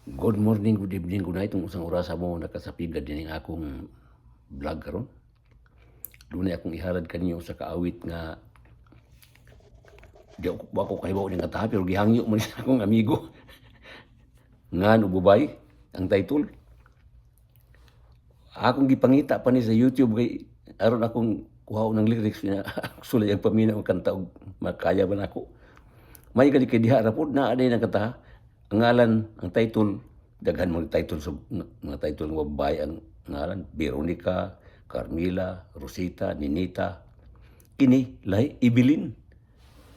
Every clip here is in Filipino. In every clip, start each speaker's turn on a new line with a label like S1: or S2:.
S1: Good morning, good evening, good night. Itong usang oras mo nakasapigad din ang akong vlog karon. Doon akong ihalad kanyo sa kaawit nga di ako kahibaw ng kataha pero gihangyo man sa akong amigo. Nga nububay ang title. Akong gipangita pa ni sa YouTube kay aron akong kuhaw ng lyrics na sulay ang pamina ang kanta og makaya ba nako. May gali kay diha ra pud naa day nang kataha. Ang ngalan, ang title, daghan mo title sa mga title ng babae ang ngalan, Veronica, Carmila, Rosita, Ninita. Kini lahi Ibilin.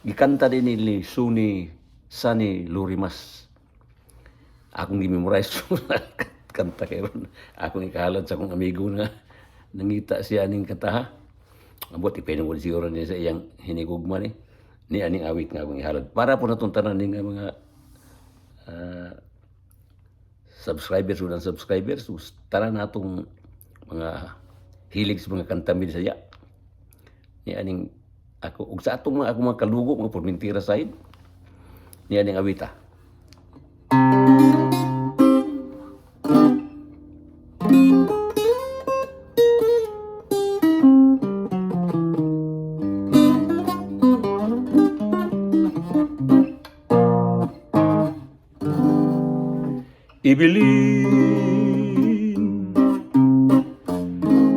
S1: Gikanta din ni Sunny Lurimas. Akong gi-memorize kanta karon. Akong ikahalad sa akong amigo na nangita siya ning kataha. Abot ipinong ko siguro niya sa iyang hinigugma ni aning awit nga akong ihalad. Para po natong tanan ning mga subscribers o non-subscribers, tara na itong mga hilig sa mga kanta min saya. Ni aning ako, ug sa atong mga kalugo, mga pormintira side, ni aning awita. Ibilin,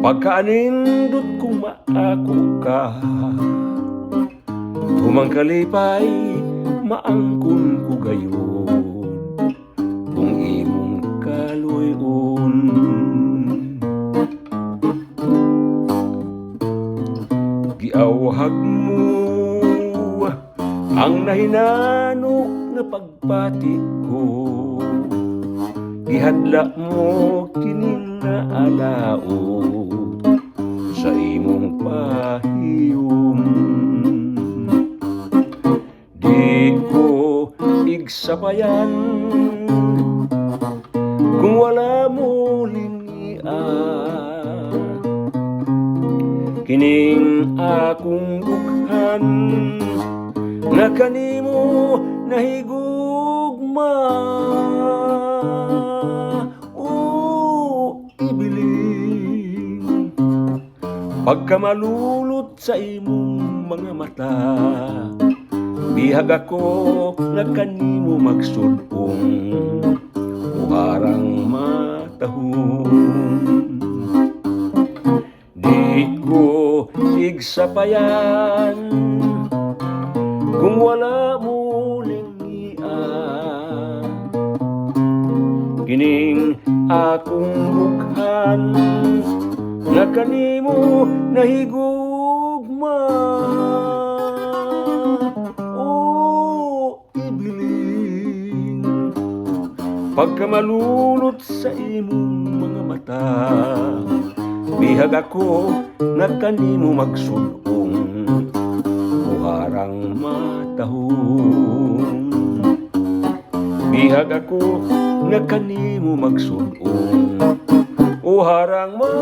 S1: pagkaanindot kung maako ka, tumangkalipay maangkon ko gayon, kung imong kaluyon. Giawhag mo ang nahinanok na pagpati ko, ihadla mo kining naalaot sa imong pahiyom. Di ko igsabayan kung wala mo lingian, kining akong dughan na kanimo nahigugma. Pagka malulot sa imong mga mata, bihag ako na kanimo magsudong uharang matahong. Di ko igsapayan kung wala mo lingian, kining akong bukhan na kanimo nahigugma. O Ibilin, pagka malulot sa imong mga mata, bihag ako na kanimo magsudong uharang matahong. Bihag ako na kanimo magsudong uharang matahong.